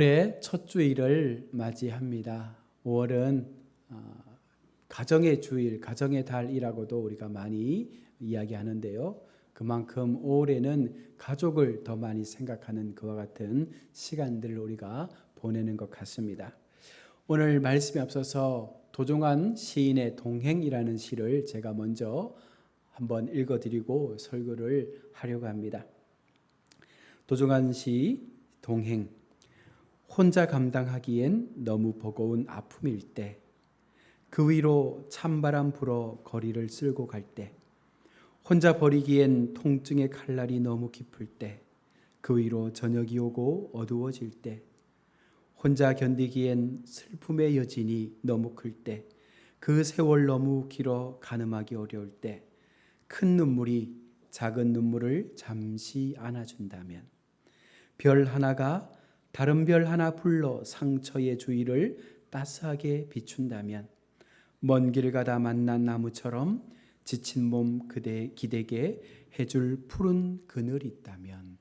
올해 첫 주일을 맞이합니다. 5월은 가정의 주일, 가정의 달이라고도 우리가 많이 이야기하는데요. 그만큼 5월에는 가족을 더 많이 생각하는 그와 같은 시간들을 우리가 보내는 것 같습니다. 오늘 말씀에 앞서서 도종환 시인의 동행이라는 시를 제가 먼저 한번 읽어드리고 설교를 하려고 합니다. 도종환 시 동행. 혼자 감당하기엔 너무 버거운 아픔일 때, 그 위로 찬바람 불어 거리를 쓸고 갈 때, 혼자 버리기엔 통증의 칼날이 너무 깊을 때, 그 위로 저녁이 오고 어두워질 때, 혼자 견디기엔 슬픔의 여진이 너무 클 때, 그 세월 너무 길어 가늠하기 어려울 때, 큰 눈물이 작은 눈물을 잠시 안아준다면, 별 하나가 다른 별 하나 불러 상처의 주위를 따스하게 비춘다면, 먼 길 가다 만난 나무처럼 지친 몸 기대게 해줄 푸른 그늘이 있다면,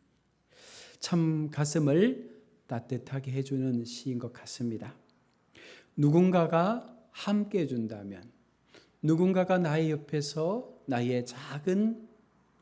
참 가슴을 따뜻하게 해주는 시인 것 같습니다. 누군가가 함께 해준다면, 누군가가 나의 옆에서 나의 작은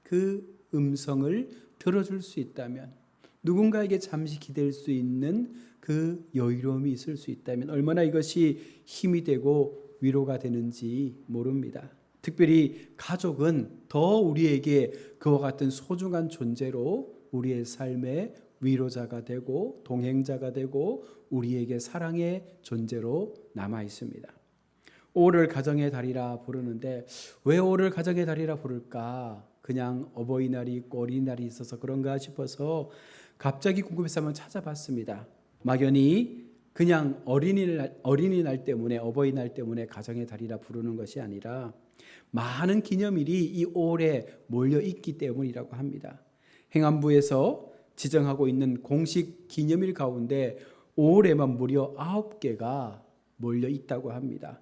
그 음성을 들어줄 수 있다면, 누군가에게 잠시 기댈 수 있는 그 여유로움이 있을 수 있다면 얼마나 이것이 힘이 되고 위로가 되는지 모릅니다. 특별히 가족은 더 우리에게 그와 같은 소중한 존재로 우리의 삶의 위로자가 되고 동행자가 되고 우리에게 사랑의 존재로 남아 있습니다. 5월을 가정의 달이라 부르는데 왜 5월을 가정의 달이라 부를까? 그냥 어버이날이 있고 어린이날이 있어서 그런가 싶어서 갑자기 궁금해서 한번 찾아봤습니다. 막연히 그냥 어린이날 때문에, 어버이날 때문에 가정의 달이라 부르는 것이 아니라 많은 기념일이 이 5월에 몰려 있기 때문이라고 합니다. 행안부에서 지정하고 있는 공식 기념일 가운데 5월에만 무려 9개가 몰려 있다고 합니다.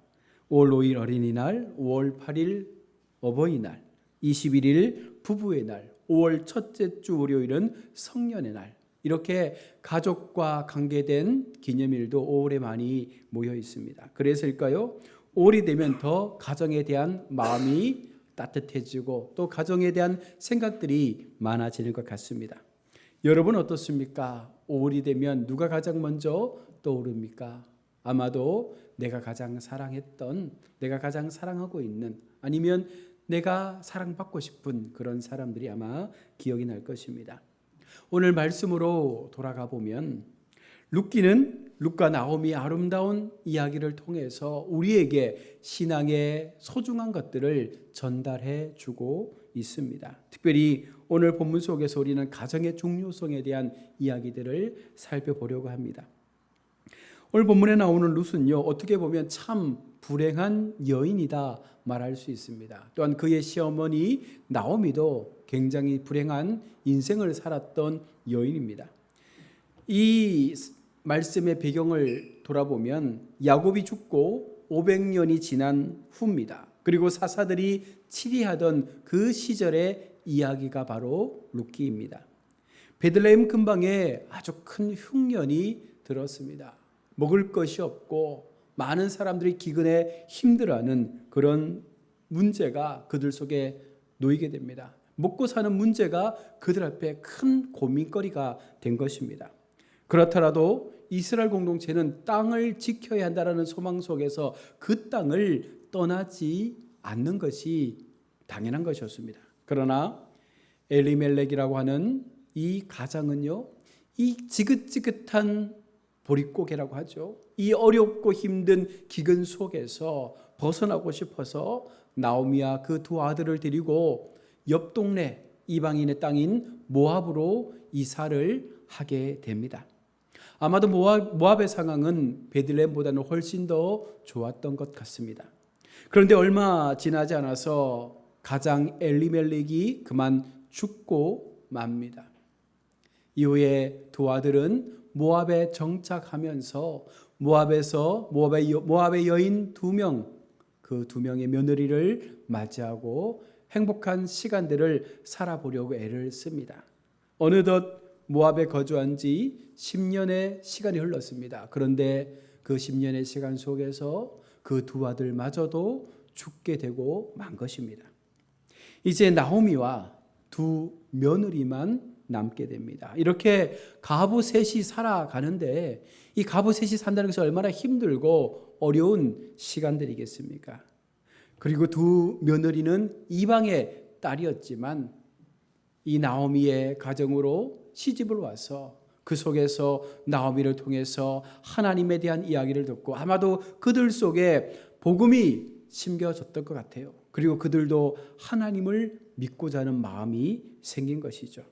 5월 5일 어린이날, 5월 8일 어버이날, 21일 부부의 날, 5월 첫째 주 월요일은 성년의 날, 이렇게 가족과 관계된 기념일도 5월에 많이 모여 있습니다. 그래서일까요? 5월이 되면 더 가정에 대한 마음이 따뜻해지고 또 가정에 대한 생각들이 많아지는 것 같습니다. 여러분 어떻습니까? 5월이 되면 누가 가장 먼저 떠오릅니까? 아마도 내가 가장 사랑했던, 내가 가장 사랑하고 있는, 아니면 내가 사랑받고 싶은 그런 사람들이 아마 기억이 날 것입니다. 오늘 말씀으로 돌아가 보면 룻과 나홈이 아름다운 이야기를 통해서 우리에게 신앙의 소중한 것들을 전달해 주고 있습니다. 특별히 오늘 본문 속에서 우리는 가정의 중요성에 대한 이야기들을 살펴보려고 합니다. 오늘 본문에 나오는 룻은요, 어떻게 보면 참 불행한 여인이다 말할 수 있습니다. 또한 그의 시어머니 나오미도 굉장히 불행한 인생을 살았던 여인입니다. 이 말씀의 배경을 돌아보면 야곱이 죽고 500년이 지난 후입니다. 그리고 사사들이 치리하던 그 시절의 이야기가 바로 룻기입니다. 베들레헴 근방에 아주 큰 흉년이 들었습니다. 먹을 것이 없고 많은 사람들이 기근에 힘들어하는 그런 문제가 그들 속에 놓이게 됩니다. 먹고 사는 문제가 그들 앞에 큰 고민거리가 된 것입니다. 그렇더라도 이스라엘 공동체는 땅을 지켜야 한다는 소망 속에서 그 땅을 떠나지 않는 것이 당연한 것이었습니다. 그러나 엘리멜렉이라고 하는 이 가장은요, 이 지긋지긋한 보릿고개라고 하죠. 이 어렵고 힘든 기근 속에서 벗어나고 싶어서 나오미와 그 두 아들을 데리고 옆 동네 이방인의 땅인 모압으로 이사를 하게 됩니다. 아마도 모압의 상황은 베들레헴보다는 훨씬 더 좋았던 것 같습니다. 그런데 얼마 지나지 않아서 가장 엘리멜렉이 그만 죽고 맙니다. 이후에 두 아들은 모압에 정착하면서 모압의 여인 2명, 그 2명의 며느리를 맞이하고 행복한 시간들을 살아보려고 애를 씁니다. 어느덧 모압에 거주한 지 10년의 시간이 흘렀습니다. 그런데 그 10년의 시간 속에서 그 두 아들마저도 죽게 되고 만 것입니다. 이제 나오미와 두 며느리만 남게 됩니다. 이렇게 가부 셋이 살아가는데 이 가부 셋이 산다는 것이 얼마나 힘들고 어려운 시간들이겠습니까? 그리고 두 며느리는 이방의 딸이었지만 이 나오미의 가정으로 시집을 와서 그 속에서 나오미를 통해서 하나님에 대한 이야기를 듣고 아마도 그들 속에 복음이 심겨졌던 것 같아요. 그리고 그들도 하나님을 믿고자 하는 마음이 생긴 것이죠.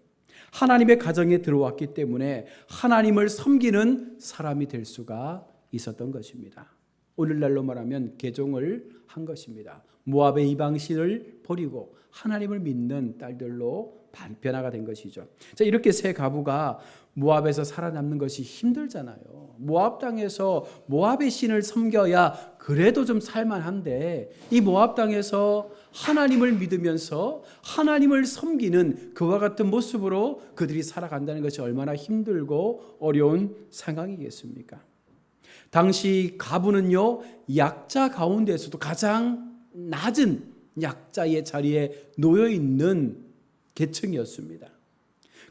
하나님의 가정에 들어왔기 때문에 하나님을 섬기는 사람이 될 수가 있었던 것입니다. 오늘날로 말하면 개종을 한 것입니다. 모압의 이방신을 버리고 하나님을 믿는 딸들로 변화가 된 것이죠. 자, 이렇게 세 가부가 모압에서 살아남는 것이 힘들잖아요. 모압 땅에서 모압의 신을 섬겨야 그래도 좀 살만한데 이 모압 땅에서 하나님을 믿으면서 하나님을 섬기는 그와 같은 모습으로 그들이 살아간다는 것이 얼마나 힘들고 어려운 상황이겠습니까? 당시 가부는요, 약자 가운데서도 가장 낮은 약자의 자리에 놓여 있는 계층이었습니다.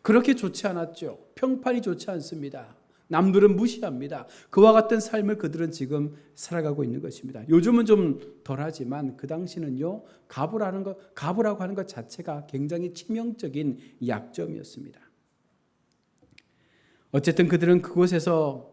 그렇게 좋지 않았죠. 평판이 좋지 않습니다. 남들은 무시합니다. 그와 같은 삶을 그들은 지금 살아가고 있는 것입니다. 요즘은 좀 덜하지만 그 당시는요, 가부라고 하는 것 자체가 굉장히 치명적인 약점이었습니다. 어쨌든 그들은 그곳에서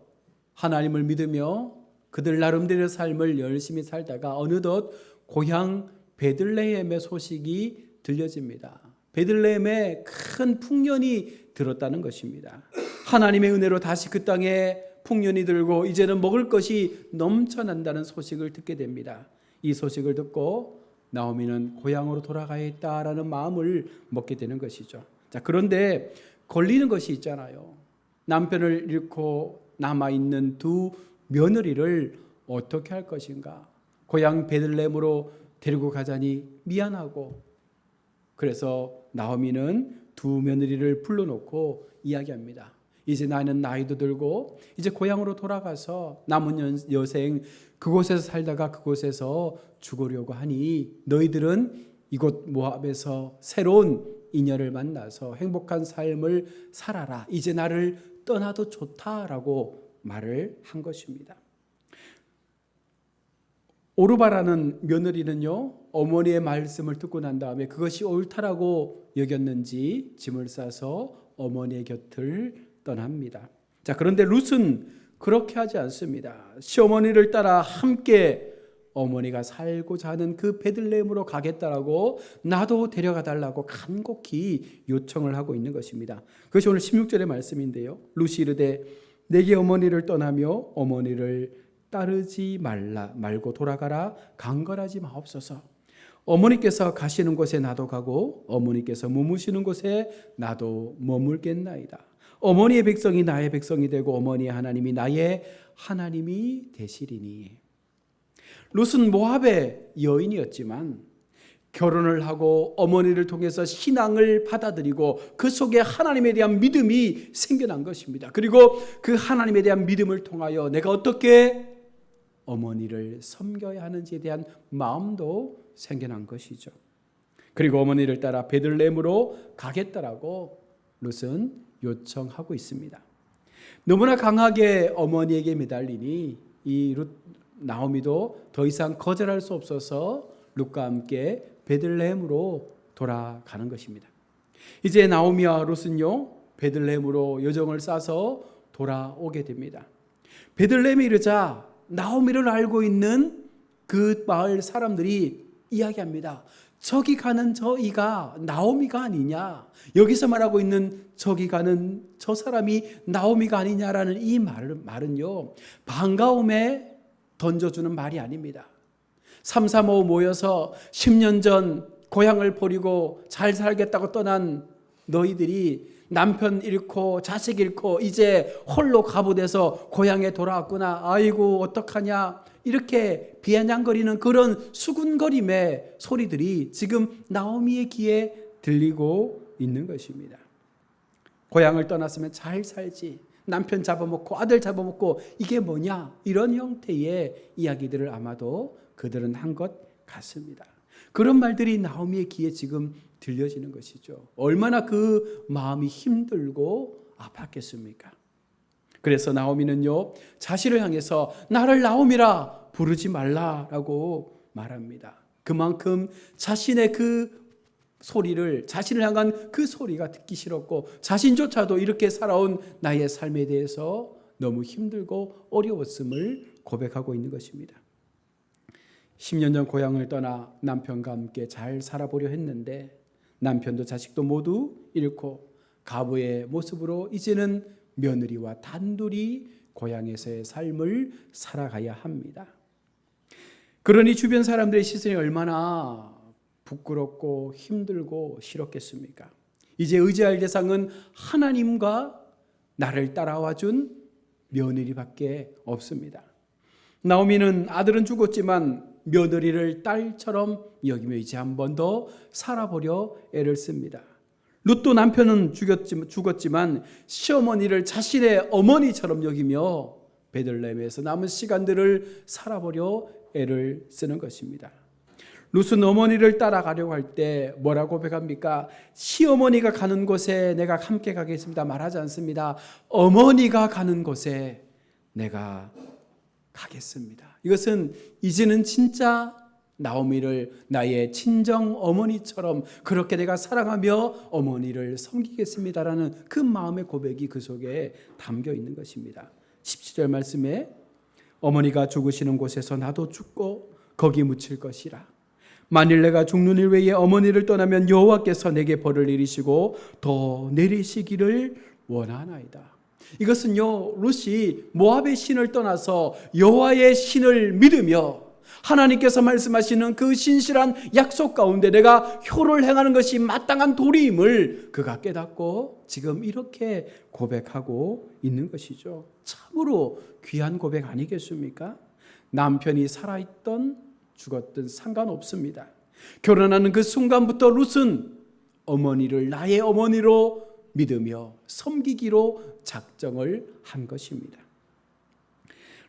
하나님을 믿으며 그들 나름대로의 삶을 열심히 살다가 어느덧 고향 베들레헴의 소식이 들려집니다. 베들레헴에 큰 풍년이 들었다는 것입니다. 하나님의 은혜로 다시 그 땅에 풍년이 들고 이제는 먹을 것이 넘쳐난다는 소식을 듣게 됩니다. 이 소식을 듣고 나오미는 고향으로 돌아가야겠다라는 마음을 먹게 되는 것이죠. 자, 그런데 걸리는 것이 있잖아요. 남편을 잃고 남아있는 두 며느리를 어떻게 할 것인가? 고향 베들레헴으로 데리고 가자니 미안하고, 그래서 나오미는 두 며느리를 불러놓고 이야기합니다. 이제 나는 나이도 들고 이제 고향으로 돌아가서 남은 여생 그곳에서 살다가 그곳에서 죽으려고 하니 너희들은 이곳 모압에서 새로운 인연을 만나서 행복한 삶을 살아라. 이제 나를 떠나도 좋다라고 말을 한 것입니다. 오르바라는 며느리는요, 어머니의 말씀을 듣고 난 다음에 그것이 옳다라고 여겼는지 짐을 싸서 어머니의 곁을 떠납니다. 자, 그런데 룻은 그렇게 하지 않습니다. 시어머니를 따라 함께 어머니가 살고자 하는 그 베들레헴으로 가겠다라고 나도 데려가 달라고 간곡히 요청을 하고 있는 것입니다. 그것이 오늘 16절의 말씀인데요. 룻이 이르되 내게 어머니를 떠나며 어머니를 따르지 말고 돌아가라. 강건하지 마옵소서. 어머니께서 가시는 곳에 나도 가고 어머니께서 머무시는 곳에 나도 머물겠나이다. 어머니의 백성이 나의 백성이 되고 어머니의 하나님이 나의 하나님이 되시리니. 룻은 모압의 여인이었지만 결혼을 하고 어머니를 통해서 신앙을 받아들이고 그 속에 하나님에 대한 믿음이 생겨난 것입니다. 그리고 그 하나님에 대한 믿음을 통하여 내가 어떻게 어머니를 섬겨야 하는지에 대한 마음도 생겨난 것이죠. 그리고 어머니를 따라 베들레헴으로 가겠다라고 룻은 요청하고 있습니다. 너무나 강하게 어머니에게 매달리니 이 나오미도 더 이상 거절할 수 없어서 룻과 함께 베들레헴으로 돌아가는 것입니다. 이제 나오미와 룻은요, 베들레헴으로 여정을 싸서 돌아오게 됩니다. 베들레헴에 이르자 나오미를 알고 있는 그 마을 사람들이 이야기합니다. 저기 가는 저이가 나오미가 아니냐, 여기서 말하고 있는 저기 가는 저 사람이 나오미가 아니냐라는 이 말은요, 반가움에 던져주는 말이 아닙니다. 3, 4, 5 모여서 10년 전 고향을 버리고 잘 살겠다고 떠난 너희들이 남편 잃고 자식 잃고 이제 홀로 가부돼서 고향에 돌아왔구나. 아이고 어떡하냐. 이렇게 비아냥거리는 그런 수군거림의 소리들이 지금 나오미의 귀에 들리고 있는 것입니다. 고향을 떠났으면 잘 살지. 남편 잡아먹고 아들 잡아먹고 이게 뭐냐? 이런 형태의 이야기들을 아마도 그들은 한 것 같습니다. 그런 말들이 나오미의 귀에 지금 들려지는 것이죠. 얼마나 그 마음이 힘들고 아팠겠습니까? 그래서 나오미는요, 자신을 향해서 나를 나오미라 부르지 말라라고 말합니다. 그만큼 자신의 그 소리를, 자신을 향한 그 소리가 듣기 싫었고 자신조차도 이렇게 살아온 나의 삶에 대해서 너무 힘들고 어려웠음을 고백하고 있는 것입니다. 10년 전 고향을 떠나 남편과 함께 잘 살아보려 했는데 남편도 자식도 모두 잃고 가부의 모습으로 이제는 며느리와 단둘이 고향에서의 삶을 살아가야 합니다. 그러니 주변 사람들의 시선이 얼마나 부끄럽고 힘들고 싫었겠습니까? 이제 의지할 대상은 하나님과 나를 따라와 준 며느리밖에 없습니다. 나오미는 아들은 죽었지만 며느리를 딸처럼 여기며 이제 한 번 더 살아보려 애를 씁니다. 룻도 남편은 죽었지만 시어머니를 자신의 어머니처럼 여기며 베들레헴에서 남은 시간들을 살아보려 애를 쓰는 것입니다. 룻은 어머니를 따라가려고 할 때 뭐라고 고백합니까? 시어머니가 가는 곳에 내가 함께 가겠습니다 말하지 않습니다. 어머니가 가는 곳에 내가 가겠습니다. 이것은 이제는 진짜 나오미를 나의 친정 어머니처럼 그렇게 내가 사랑하며 어머니를 섬기겠습니다라는 그 마음의 고백이 그 속에 담겨 있는 것입니다. 17절 말씀에 어머니가 죽으시는 곳에서 나도 죽고 거기 묻힐 것이라. 만일 내가 죽는 일 외에 어머니를 떠나면 여호와께서 내게 벌을 내리시고 더 내리시기를 원하나이다. 이것은요, 룻이 모압의 신을 떠나서 여호와의 신을 믿으며 하나님께서 말씀하시는 그 신실한 약속 가운데 내가 효를 행하는 것이 마땅한 도리임을 그가 깨닫고 지금 이렇게 고백하고 있는 것이죠. 참으로 귀한 고백 아니겠습니까? 남편이 살아있던 죽었든 상관없습니다. 결혼하는 그 순간부터 룻은 어머니를 나의 어머니로 믿으며 섬기기로 작정을 한 것입니다.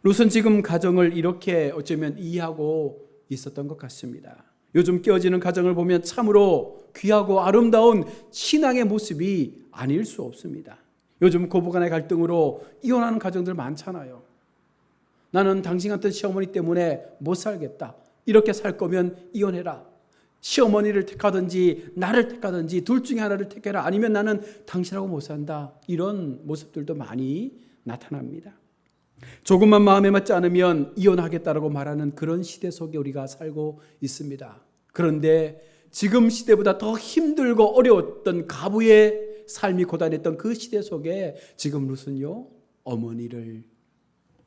룻은 지금 가정을 이렇게 어쩌면 이해하고 있었던 것 같습니다. 요즘 깨어지는 가정을 보면 참으로 귀하고 아름다운 신앙의 모습이 아닐 수 없습니다. 요즘 고부간의 갈등으로 이혼하는 가정들 많잖아요. 나는 당신 같은 시어머니 때문에 못 살겠다. 이렇게 살 거면 이혼해라. 시어머니를 택하든지 나를 택하든지 둘 중에 하나를 택해라. 아니면 나는 당신하고 못 산다. 이런 모습들도 많이 나타납니다. 조금만 마음에 맞지 않으면 이혼하겠다라고 말하는 그런 시대 속에 우리가 살고 있습니다. 그런데 지금 시대보다 더 힘들고 어려웠던 가부의 삶이 고단했던 그 시대 속에 지금 룻은요, 어머니를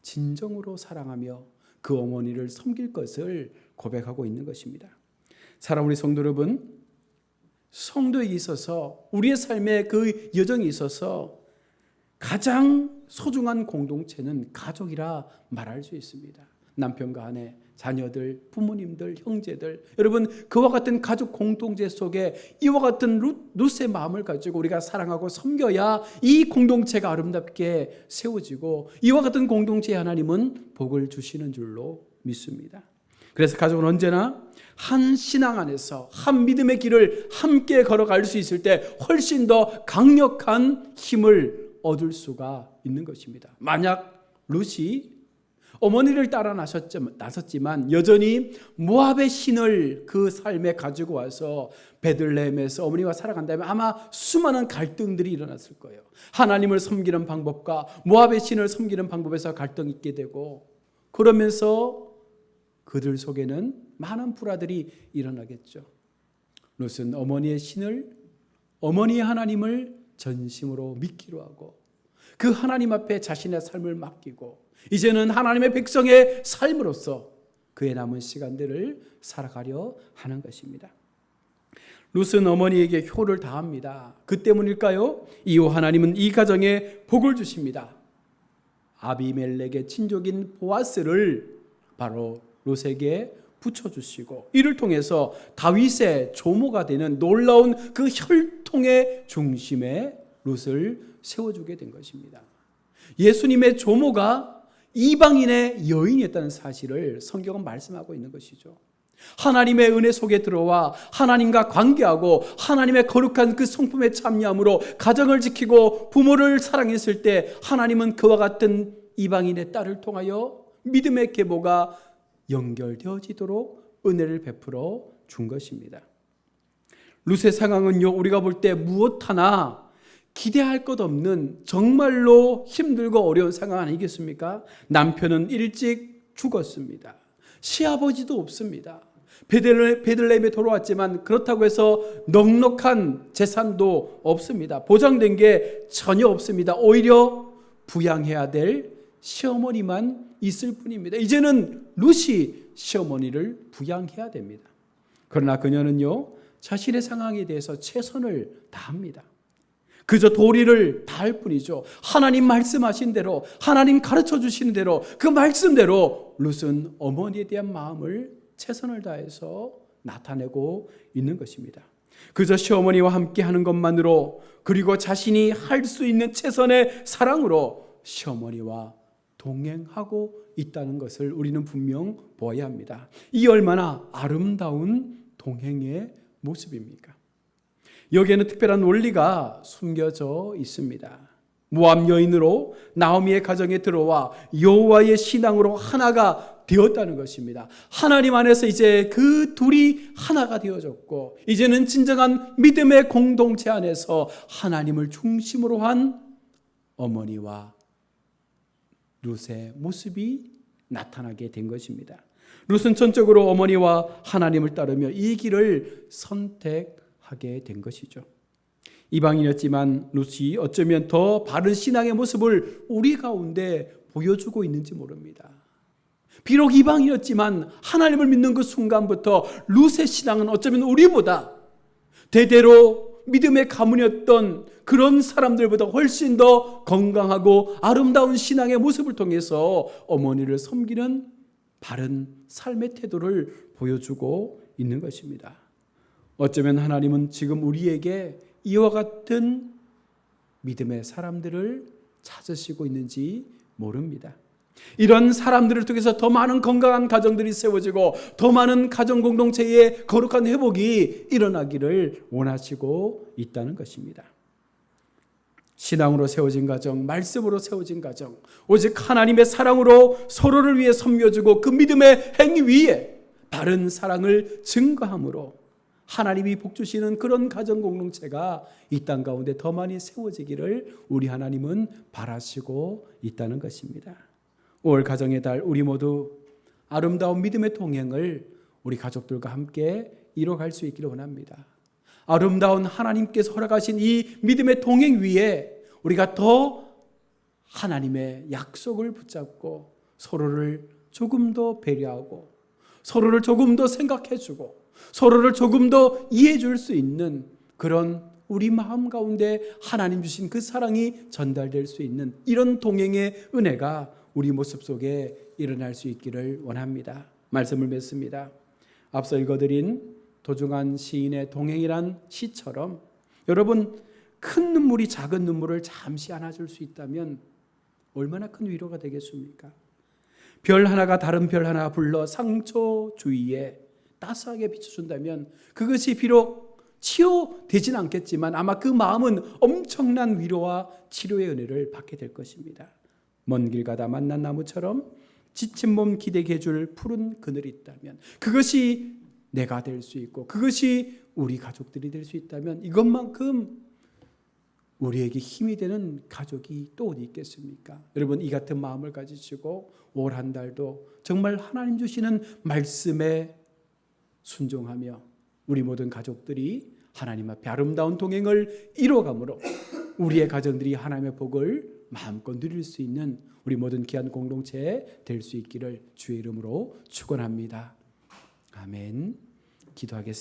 진정으로 사랑하며 그 어머니를 섬길 것을 고백하고 있는 것입니다. 사랑하는 우리 성도 여러분, 성도에게 있어서 우리의 삶의 그 여정에 있어서 가장 소중한 공동체는 가족이라 말할 수 있습니다. 남편과 아내, 자녀들, 부모님들, 형제들, 여러분 그와 같은 가족 공동체 속에 이와 같은 룻의 마음을 가지고 우리가 사랑하고 섬겨야 이 공동체가 아름답게 세워지고 이와 같은 공동체에 하나님은 복을 주시는 줄로 믿습니다. 그래서 가족은 언제나 한 신앙 안에서 한 믿음의 길을 함께 걸어갈 수 있을 때 훨씬 더 강력한 힘을 얻을 수가 있는 것입니다. 만약 룻이 어머니를 따라 나섰지만 여전히 모압의 신을 그 삶에 가지고 와서 베들레헴에서 어머니와 살아간다면 아마 수많은 갈등들이 일어났을 거예요. 하나님을 섬기는 방법과 모압의 신을 섬기는 방법에서 갈등이 있게 되고 그러면서 그들 속에는 많은 불화들이 일어나겠죠. 룻은 어머니의 신을, 어머니의 하나님을 전심으로 믿기로 하고 그 하나님 앞에 자신의 삶을 맡기고 이제는 하나님의 백성의 삶으로서 그의 남은 시간들을 살아가려 하는 것입니다. 룻은 어머니에게 효를 다합니다. 그 때문일까요? 이후 하나님은 이 가정에 복을 주십니다. 아비멜렉의 친족인 보아스를 바로 룻에게 붙여주시고 이를 통해서 다윗의 조모가 되는 놀라운 그 혈통의 중심에 룻을 세워주게 된 것입니다. 예수님의 조모가 이방인의 여인이었다는 사실을 성경은 말씀하고 있는 것이죠. 하나님의 은혜 속에 들어와 하나님과 관계하고 하나님의 거룩한 그 성품에 참여함으로 가정을 지키고 부모를 사랑했을 때 하나님은 그와 같은 이방인의 딸을 통하여 믿음의 계보가 연결되어지도록 은혜를 베풀어 준 것입니다. 룻의 상황은요, 우리가 볼 때 무엇 하나 기대할 것 없는 정말로 힘들고 어려운 상황 아니겠습니까? 남편은 일찍 죽었습니다. 시아버지도 없습니다. 베들레헴에 돌아왔지만 그렇다고 해서 넉넉한 재산도 없습니다. 보장된 게 전혀 없습니다. 오히려 부양해야 될 시어머니만 있을 뿐입니다. 이제는 룻이 시어머니를 부양해야 됩니다. 그러나 그녀는요, 자신의 상황에 대해서 최선을 다합니다. 그저 도리를 다할 뿐이죠. 하나님 말씀하신 대로, 하나님 가르쳐 주시는 대로, 그 말씀대로 룻은 어머니에 대한 마음을 최선을 다해서 나타내고 있는 것입니다. 그저 시어머니와 함께 하는 것만으로, 그리고 자신이 할 수 있는 최선의 사랑으로 시어머니와 동행하고 있다는 것을 우리는 분명 보아야 합니다. 이 얼마나 아름다운 동행의 모습입니까? 여기에는 특별한 원리가 숨겨져 있습니다. 모압 여인으로 나오미의 가정에 들어와 여호와의 신앙으로 하나가 되었다는 것입니다. 하나님 안에서 이제 그 둘이 하나가 되어졌고, 이제는 진정한 믿음의 공동체 안에서 하나님을 중심으로 한 어머니와 룻의 모습이 나타나게 된 것입니다. 룻은 전적으로 어머니와 하나님을 따르며 이 길을 선택하게 된 것이죠. 이방인이었지만 룻이 어쩌면 더 바른 신앙의 모습을 우리 가운데 보여주고 있는지 모릅니다. 비록 이방인이었지만 하나님을 믿는 그 순간부터 룻의 신앙은 어쩌면 우리보다 대대로 믿음의 가문이었던 그런 사람들보다 훨씬 더 건강하고 아름다운 신앙의 모습을 통해서 어머니를 섬기는 바른 삶의 태도를 보여주고 있는 것입니다. 어쩌면 하나님은 지금 우리에게 이와 같은 믿음의 사람들을 찾으시고 있는지 모릅니다. 이런 사람들을 통해서 더 많은 건강한 가정들이 세워지고 더 많은 가정 공동체의 거룩한 회복이 일어나기를 원하시고 있다는 것입니다. 신앙으로 세워진 가정, 말씀으로 세워진 가정, 오직 하나님의 사랑으로 서로를 위해 섬겨주고 그 믿음의 행위 위에 바른 사랑을 증거함으로 하나님이 복주시는 그런 가정 공동체가 이 땅 가운데 더 많이 세워지기를 우리 하나님은 바라시고 있다는 것입니다. 5월 가정의 달, 우리 모두 아름다운 믿음의 동행을 우리 가족들과 함께 이뤄갈 수 있기를 원합니다. 아름다운 하나님께서 허락하신 이 믿음의 동행 위에 우리가 더 하나님의 약속을 붙잡고 서로를 조금 더 배려하고 서로를 조금 더 생각해주고 서로를 조금 더 이해해 줄 수 있는 그런 우리 마음 가운데 하나님 주신 그 사랑이 전달될 수 있는 이런 동행의 은혜가 우리 모습 속에 일어날 수 있기를 원합니다. 말씀을 맺습니다. 앞서 읽어드린 도중한 시인의 동행이란 시처럼 여러분, 큰 눈물이 작은 눈물을 잠시 안아줄 수 있다면 얼마나 큰 위로가 되겠습니까? 별 하나가 다른 별 하나 불러 상처 주위에 따스하게 비춰준다면 그것이 비록 치유되진 않겠지만 아마 그 마음은 엄청난 위로와 치료의 은혜를 받게 될 것입니다. 먼 길 가다 만난 나무처럼 지친 몸 기대게 해줄 푸른 그늘이 있다면 그것이 내가 될 수 있고 그것이 우리 가족들이 될 수 있다면 이것만큼 우리에게 힘이 되는 가족이 또 어디 있겠습니까? 여러분, 이 같은 마음을 가지시고 올 한 달도 정말 하나님 주시는 말씀에 순종하며 우리 모든 가족들이 하나님 앞에 아름다운 동행을 이루어감으로 우리의 가정들이 하나님의 복을 마음껏 누릴 수 있는 우리 모든 귀한 공동체 될 수 있기를 주의 이름으로 축원합니다. 아멘. 기도하겠습니다.